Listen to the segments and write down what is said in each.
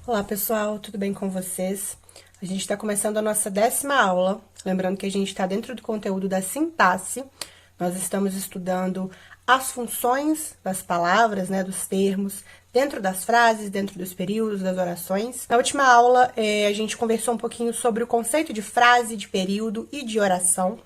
Olá pessoal, tudo bem com vocês? A gente está começando a nossa 10ª aula, lembrando que a gente está dentro do conteúdo da sintaxe. Nós estamos estudando as funções das palavras, dos termos, dentro das frases, dentro dos períodos, das orações. Na última aula, a gente conversou um pouquinho sobre o conceito de frase, de período e de oração.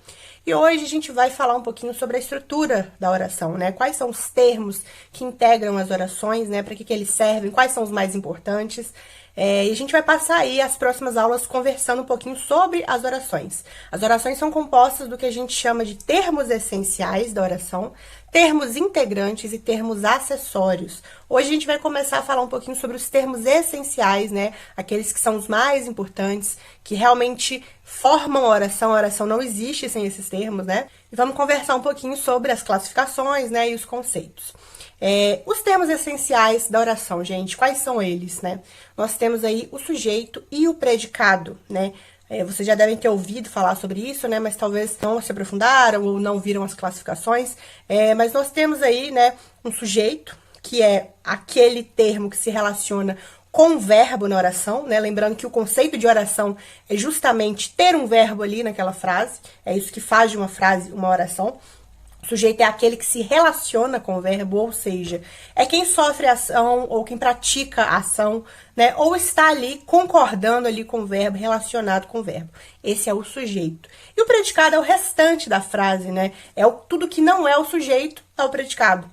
E hoje a gente vai falar um pouquinho sobre a estrutura da oração, Quais são os termos que integram as orações, Para que eles servem, quais são os mais importantes. E a gente vai passar aí as próximas aulas conversando um pouquinho sobre as orações. As orações são compostas do que a gente chama de termos essenciais da oração, termos integrantes e termos acessórios. Hoje a gente vai começar a falar um pouquinho sobre os termos essenciais, Aqueles que são os mais importantes, que realmente formam a oração não existe sem esses termos, E vamos conversar um pouquinho sobre as classificações, e os conceitos. Os termos essenciais da oração, gente, quais são eles, Nós temos aí o sujeito e o predicado, Vocês já devem ter ouvido falar sobre isso, Mas talvez não se aprofundaram ou não viram as classificações. Mas nós temos aí, um sujeito, que é aquele termo que se relaciona com o verbo na oração, Lembrando que o conceito de oração é justamente ter um verbo ali naquela frase. É isso que faz de uma frase uma oração. O sujeito é aquele que se relaciona com o verbo, ou seja, é quem sofre a ação ou quem pratica a ação, Ou está ali concordando ali com o verbo, relacionado com o verbo. Esse é o sujeito. E o predicado é o restante da frase, tudo que não é o sujeito, é o predicado,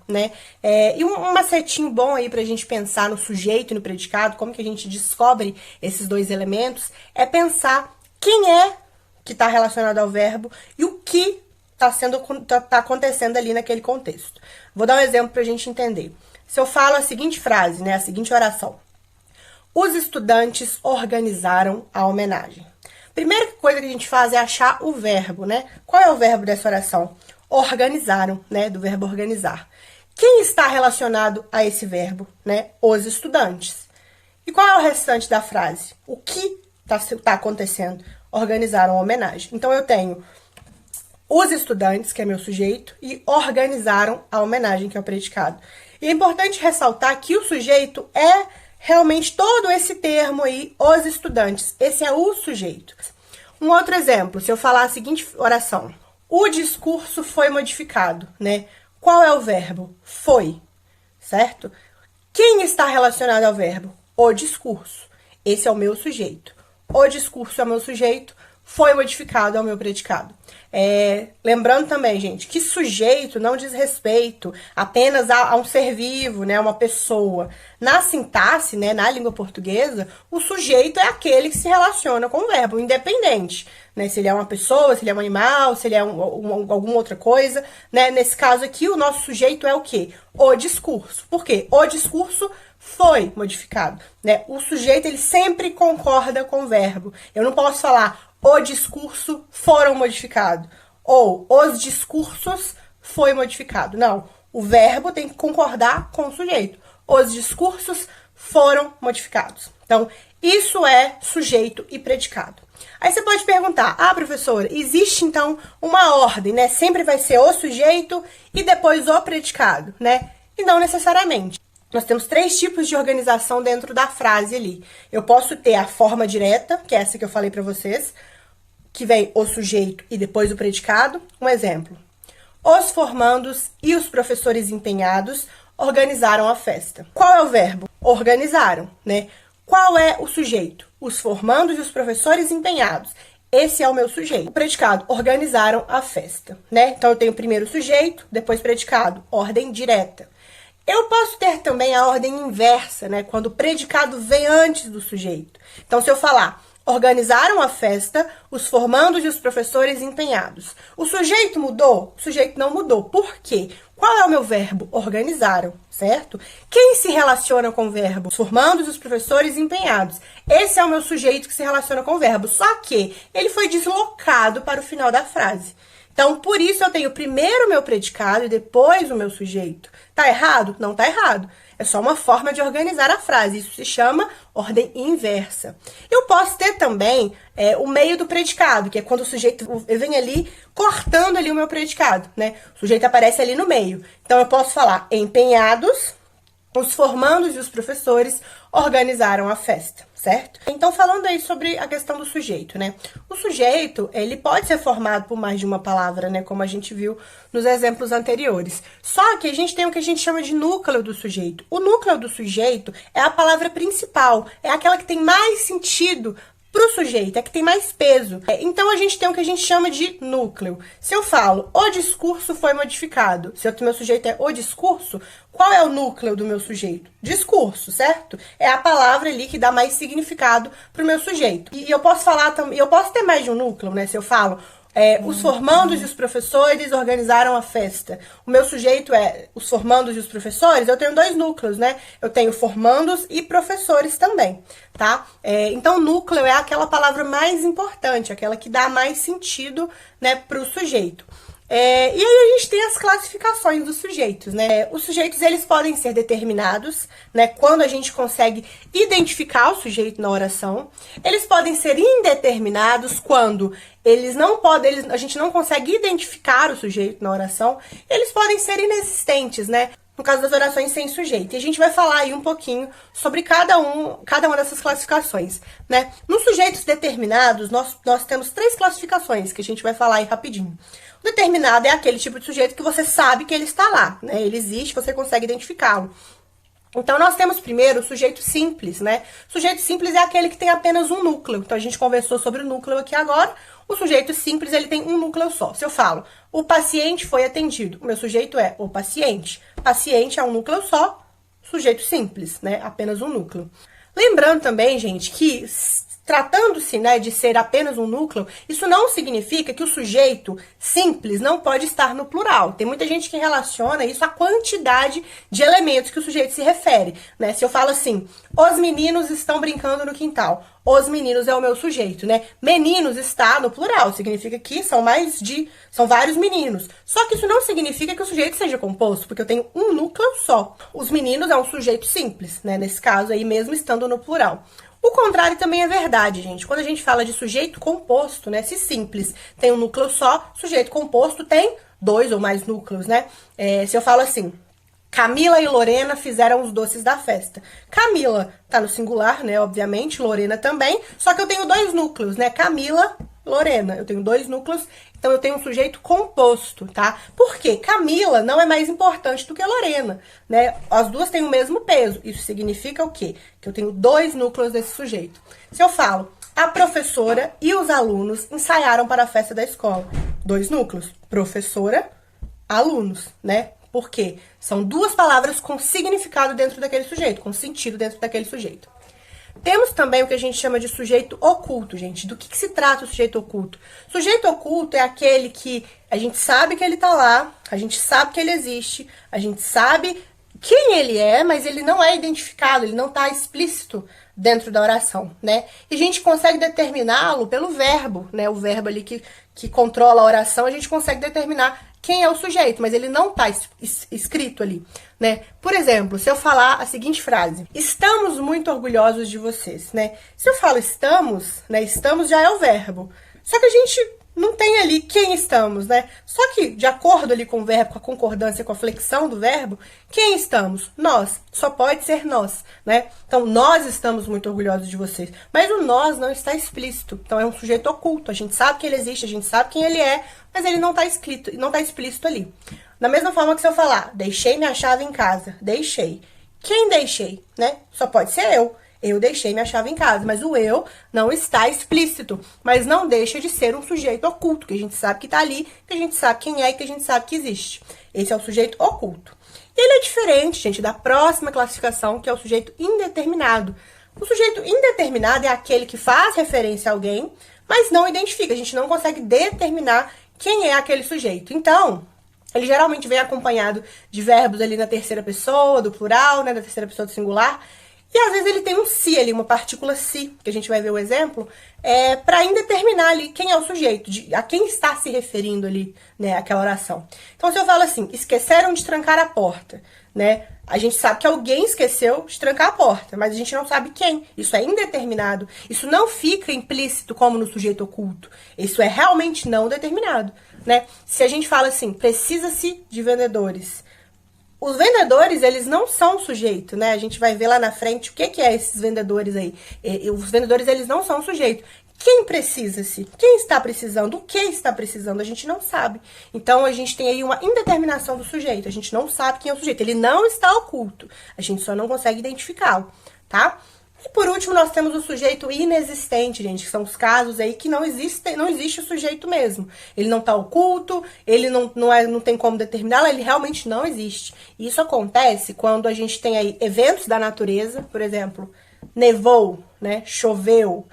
E um macetinho bom aí pra gente pensar no sujeito e no predicado, como que a gente descobre esses dois elementos, é pensar quem é que está relacionado ao verbo e o que tá acontecendo ali naquele contexto. Vou dar um exemplo para a gente entender. Se eu falo a seguinte frase, a seguinte oração. Os estudantes organizaram a homenagem. Primeira coisa que a gente faz é achar o verbo, Qual é o verbo dessa oração? Organizaram, do verbo organizar. Quem está relacionado a esse verbo, Os estudantes. E qual é o restante da frase? O que tá acontecendo? Organizaram a homenagem. Então, eu tenho os estudantes, que é meu sujeito, e organizaram a homenagem, que é o predicado. E é importante ressaltar que o sujeito é realmente todo esse termo aí, os estudantes. Esse é o sujeito. Um outro exemplo, se eu falar a seguinte oração. O discurso foi modificado, Qual é o verbo? Foi, certo? Quem está relacionado ao verbo? O discurso. Esse é o meu sujeito. O discurso é o meu sujeito, foi modificado ao meu predicado. Lembrando também, gente, que sujeito não diz respeito apenas a um ser vivo, a uma pessoa. Na sintaxe, na língua portuguesa, o sujeito é aquele que se relaciona com o verbo, independente, se ele é uma pessoa, se ele é um animal, se ele é alguma outra coisa, Nesse caso aqui, o nosso sujeito é o quê? O discurso. Por quê? O discurso foi modificado, O sujeito, ele sempre concorda com o verbo. Eu não posso falar o discurso foram modificados, ou os discursos foi modificado. Não, o verbo tem que concordar com o sujeito. Os discursos foram modificados. Então, isso é sujeito e predicado. Aí você pode perguntar, professora, existe então uma ordem, Sempre vai ser o sujeito e depois o predicado, E não necessariamente. Nós temos 3 tipos de organização dentro da frase ali. Eu posso ter a forma direta, que é essa que eu falei para vocês, que vem o sujeito e depois o predicado. Um exemplo. Os formandos e os professores empenhados organizaram a festa. Qual é o verbo? Organizaram, Qual é o sujeito? Os formandos e os professores empenhados. Esse é o meu sujeito. O predicado, organizaram a festa, Então eu tenho primeiro o sujeito, depois predicado, ordem direta. Eu posso ter também a ordem inversa, Quando o predicado vem antes do sujeito. Então, se eu falar, organizaram a festa, os formandos e os professores empenhados. O sujeito mudou? O sujeito não mudou. Por quê? Qual é o meu verbo? Organizaram, certo? Quem se relaciona com o verbo? Os formandos e os professores empenhados. Esse é o meu sujeito que se relaciona com o verbo. Só que ele foi deslocado para o final da frase. Então, por isso eu tenho primeiro o meu predicado e depois o meu sujeito. Tá errado? Não tá errado. É só uma forma de organizar a frase. Isso se chama ordem inversa. Eu posso ter também o meio do predicado, que é quando o sujeito vem ali cortando ali o meu predicado, O sujeito aparece ali no meio. Então, eu posso falar empenhados Os formandos e os professores organizaram a festa, certo? Então, falando aí sobre a questão do sujeito, né? O sujeito, ele pode ser formado por mais de uma palavra, né? Como a gente viu nos exemplos anteriores. Só que a gente tem o que a gente chama de núcleo do sujeito. O núcleo do sujeito é a palavra principal, é aquela que tem mais sentido para o sujeito, é que tem mais peso. Então, a gente tem o que a gente chama de núcleo. Se eu falo, o discurso foi modificado, se o meu sujeito é o discurso, qual é o núcleo do meu sujeito? Discurso, certo? É a palavra ali que dá mais significado para o meu sujeito. E eu posso falar também, eu posso ter mais de um núcleo, né? Se eu falo, os formandos e os professores organizaram a festa. O meu sujeito é os formandos e os professores, eu tenho dois núcleos, né? Eu tenho formandos e professores também, tá? Então, núcleo é aquela palavra mais importante, aquela que dá mais sentido, né, para o sujeito. E aí a gente tem as classificações dos sujeitos, né? Os sujeitos, eles podem ser determinados, né? Quando a gente consegue identificar o sujeito na oração. Eles podem ser indeterminados quando eles não podem, a gente não consegue identificar o sujeito na oração. Eles podem ser inexistentes, né? No caso das orações sem sujeito. E a gente vai falar aí um pouquinho sobre cada uma dessas classificações, né? Nos sujeitos determinados, nós temos 3 classificações que a gente vai falar aí rapidinho. O determinado é aquele tipo de sujeito que você sabe que ele está lá, né? Ele existe, você consegue identificá-lo. Então, nós temos primeiro o sujeito simples, né? O sujeito simples é aquele que tem apenas um núcleo. Então, a gente conversou sobre o núcleo aqui agora. O sujeito simples, ele tem um núcleo só. Se eu falo, o paciente foi atendido, o meu sujeito é o paciente. Paciente é um núcleo só, sujeito simples, né? Apenas um núcleo. Lembrando também, gente, que tratando-se, né, de ser apenas um núcleo, isso não significa que o sujeito simples não pode estar no plural. Tem muita gente que relaciona isso à quantidade de elementos que o sujeito se refere, né? Se eu falo assim, os meninos estão brincando no quintal. Os meninos é o meu sujeito, né? Meninos está no plural, significa que são vários meninos. Só que isso não significa que o sujeito seja composto, porque eu tenho um núcleo só. Os meninos é um sujeito simples, né? Nesse caso aí, mesmo estando no plural. O contrário também é verdade, gente. Quando a gente fala de sujeito composto, né? Se simples tem um núcleo só, sujeito composto tem 2 ou mais núcleos, né? Se eu falo assim, Camila e Lorena fizeram os doces da festa. Camila tá no singular, né? Obviamente, Lorena também. Só que eu tenho 2 núcleos, né? Camila, Lorena. Eu tenho 2 núcleos, então eu tenho um sujeito composto, tá? Por quê? Camila não é mais importante do que Lorena, né? As duas têm o mesmo peso. Isso significa o quê? Que eu tenho 2 núcleos desse sujeito. Se eu falo, a professora e os alunos ensaiaram para a festa da escola. 2 núcleos. Professora, alunos, né? Por quê? São 2 palavras com significado dentro daquele sujeito, com sentido dentro daquele sujeito. Temos também o que a gente chama de sujeito oculto, gente. Do que se trata o sujeito oculto? Sujeito oculto é aquele que a gente sabe que ele está lá, a gente sabe que ele existe, a gente sabe quem ele é, mas ele não é identificado, ele não está explícito dentro da oração, né? E a gente consegue determiná-lo pelo verbo, né? O verbo ali que controla a oração, a gente consegue determinar quem é o sujeito, mas ele não está escrito ali, né? Por exemplo, se eu falar a seguinte frase, estamos muito orgulhosos de vocês, né? Se eu falo estamos, né? Estamos já é o verbo. Só que a gente não tem ali quem estamos, né? Só que, de acordo ali com o verbo, com a concordância, com a flexão do verbo, quem estamos? Nós. Só pode ser nós, né? Então, nós estamos muito orgulhosos de vocês. Mas o nós não está explícito. Então, é um sujeito oculto. A gente sabe que ele existe, a gente sabe quem ele é, mas ele não está escrito, não está explícito ali. Da mesma forma que se eu falar, deixei minha chave em casa. Deixei. Quem deixei, né? Só pode ser eu. Eu deixei minha chave em casa, mas o eu não está explícito. Mas não deixa de ser um sujeito oculto, que a gente sabe que está ali, que a gente sabe quem é e que a gente sabe que existe. Esse é o sujeito oculto. E ele é diferente, gente, da próxima classificação, que é o sujeito indeterminado. O sujeito indeterminado é aquele que faz referência a alguém, mas não identifica. A gente não consegue determinar quem é aquele sujeito. Então, ele geralmente vem acompanhado de verbos ali na terceira pessoa, do plural, né, da terceira pessoa do singular. E às vezes ele tem um se ali, uma partícula se, que a gente vai ver o exemplo, para indeterminar ali quem é o sujeito, a quem está se referindo ali, né, aquela oração. Então, se eu falo assim, esqueceram de trancar a porta, né, a gente sabe que alguém esqueceu de trancar a porta, mas a gente não sabe quem. Isso é indeterminado. Isso não fica implícito como no sujeito oculto. Isso é realmente não determinado, né? Se a gente fala assim, precisa-se de vendedores, Os vendedores, eles não são sujeito, né? A gente vai ver lá na frente o que é esses vendedores aí. Os vendedores, eles não são sujeito. Quem precisa-se? Quem está precisando? O que está precisando? A gente não sabe. Então, a gente tem aí uma indeterminação do sujeito. A gente não sabe quem é o sujeito. Ele não está oculto. A gente só não consegue identificá-lo, tá? E por último, nós temos o sujeito inexistente, gente, que são os casos aí que não existe o sujeito mesmo. Ele não está oculto, ele não tem como determiná-lo, ele realmente não existe. E isso acontece quando a gente tem aí eventos da natureza, por exemplo, nevou, né, choveu,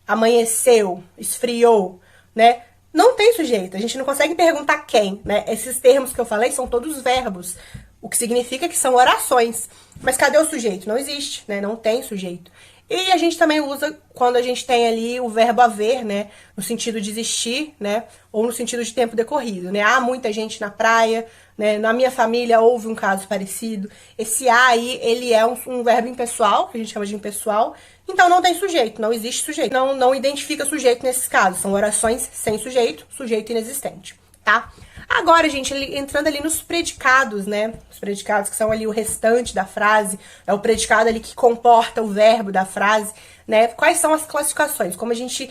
amanheceu, esfriou, né? Não tem sujeito, a gente não consegue perguntar quem, né? Esses termos que eu falei são todos verbos, o que significa que são orações. Mas cadê o sujeito? Não existe, né? Não tem sujeito. E a gente também usa quando a gente tem ali o verbo haver, né? No sentido de existir, né? Ou no sentido de tempo decorrido, né? Há muita gente na praia, né? Na minha família houve um caso parecido. Esse há aí, ele é um verbo impessoal, que a gente chama de impessoal. Então não tem sujeito, não existe sujeito. Não identifica sujeito nesses casos. São orações sem sujeito, sujeito inexistente, tá? Agora, gente, entrando ali nos predicados, né? Os predicados que são ali o restante da frase, é o predicado ali que comporta o verbo da frase, né? Quais são as classificações? Como a gente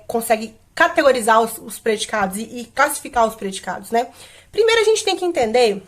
consegue categorizar os predicados e classificar os predicados, né? Primeiro, a gente tem que entender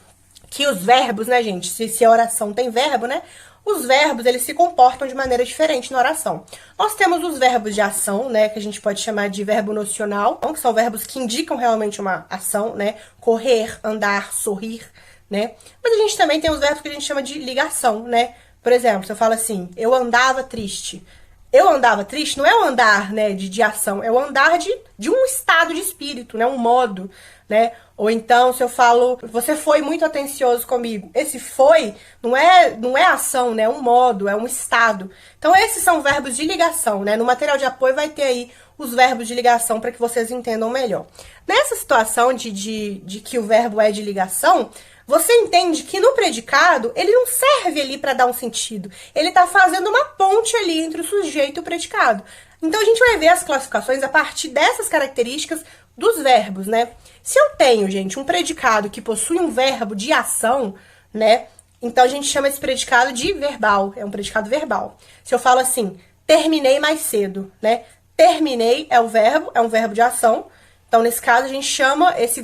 que os verbos, né, gente? Se a oração tem verbo, né? Os verbos, eles se comportam de maneira diferente na oração. Nós temos os verbos de ação, né, que a gente pode chamar de verbo nocional, que são verbos que indicam realmente uma ação, né, correr, andar, sorrir, né. Mas a gente também tem os verbos que a gente chama de ligação, né. Por exemplo, se eu falo assim, eu andava triste. Eu andava triste não é o andar, né, de ação, é o andar de um estado de espírito, né, um modo, né? Ou então, se eu falo, você foi muito atencioso comigo. Esse foi não é ação, né? É um modo, é um estado. Então, esses são verbos de ligação, né? No material de apoio vai ter aí os verbos de ligação para que vocês entendam melhor. Nessa situação de que o verbo é de ligação, você entende que no predicado, ele não serve ali para dar um sentido. Ele está fazendo uma ponte ali entre o sujeito e o predicado. Então, a gente vai ver as classificações a partir dessas características dos verbos, né? Se eu tenho, gente, um predicado que possui um verbo de ação, né? Então, a gente chama esse predicado de verbal. É um predicado verbal. Se eu falo assim, terminei mais cedo, né? Terminei é um verbo de ação. Então, nesse caso, a gente chama esse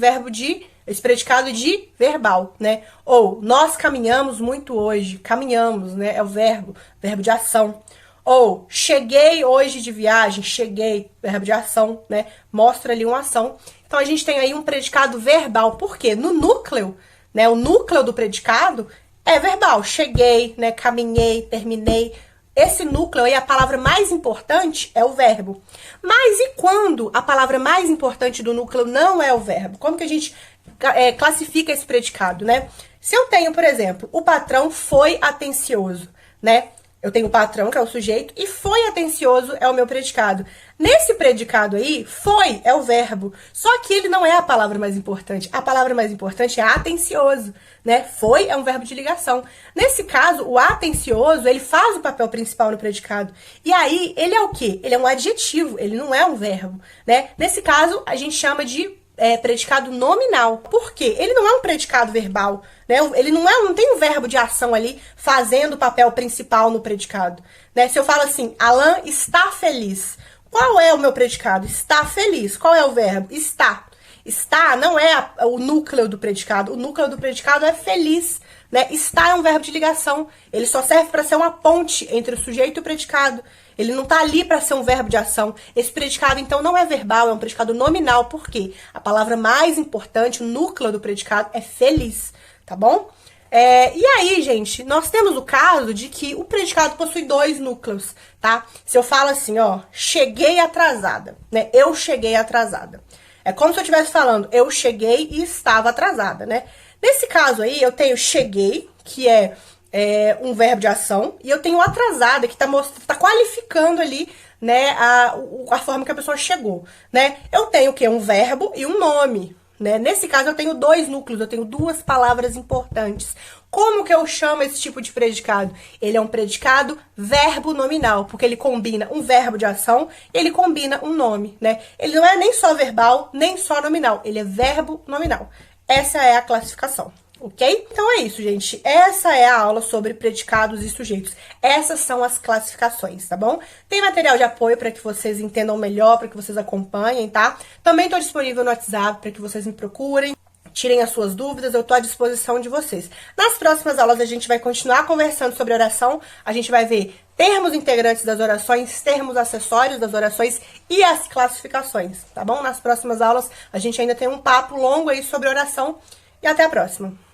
predicado de verbal, né? Ou, nós caminhamos muito hoje. Caminhamos, né? É o verbo de ação. Ou, cheguei hoje de viagem, cheguei, verbo de ação, né? Mostra ali uma ação. Então, a gente tem aí um predicado verbal. Por quê? No núcleo, né? O núcleo do predicado é verbal. Cheguei, né? Caminhei, terminei. Esse núcleo aí, a palavra mais importante é o verbo. Mas e quando a palavra mais importante do núcleo não é o verbo? Como que a gente classifica esse predicado, né? Se eu tenho, por exemplo, o patrão foi atencioso, né? Eu tenho o patrão, que é o sujeito, e foi atencioso é o meu predicado. Nesse predicado aí, foi é o verbo. Só que ele não é a palavra mais importante. A palavra mais importante é atencioso, né? Foi é um verbo de ligação. Nesse caso, o atencioso, ele faz o papel principal no predicado. E aí, ele é o quê? Ele é um adjetivo, ele não é um verbo, né? Nesse caso, a gente chama de predicado nominal. Por quê? Ele não é um predicado verbal, né? Ele não tem um verbo de ação ali fazendo o papel principal no predicado, né? Se eu falo assim, Alan está feliz. Qual é o meu predicado? Está feliz. Qual é o verbo? Está. Está não é o núcleo do predicado. O núcleo do predicado é feliz, né? Está é um verbo de ligação. Ele só serve para ser uma ponte entre o sujeito e o predicado. Ele não tá ali para ser um verbo de ação. Esse predicado, então, não é verbal, é um predicado nominal. Por quê? A palavra mais importante, o núcleo do predicado, é feliz, tá bom? E aí, gente, nós temos o caso de que o predicado possui dois núcleos, tá? Se eu falo assim, ó, cheguei atrasada, né? Eu cheguei atrasada. É como se eu estivesse falando, eu cheguei e estava atrasada, né? Nesse caso aí, eu tenho cheguei, que é um verbo de ação, e eu tenho atrasada, que tá qualificando ali, né, a forma que a pessoa chegou, né? Eu tenho o quê? Um verbo e um nome, né? Nesse caso, eu tenho dois núcleos, eu tenho duas palavras importantes. Como que eu chamo esse tipo de predicado? Ele é um predicado verbo nominal, porque ele combina um verbo de ação, ele combina um nome, né? Ele não é nem só verbal, nem só nominal, ele é verbo nominal. Essa é a classificação. Ok? Então é isso, gente. Essa é a aula sobre predicados e sujeitos. Essas são as classificações, tá bom? Tem material de apoio para que vocês entendam melhor, para que vocês acompanhem, tá? Também estou disponível no WhatsApp para que vocês me procurem. Tirem as suas dúvidas, eu tô à disposição de vocês. Nas próximas aulas a gente vai continuar conversando sobre oração, a gente vai ver termos integrantes das orações, termos acessórios das orações e as classificações, tá bom? Nas próximas aulas a gente ainda tem um papo longo aí sobre oração e até a próxima.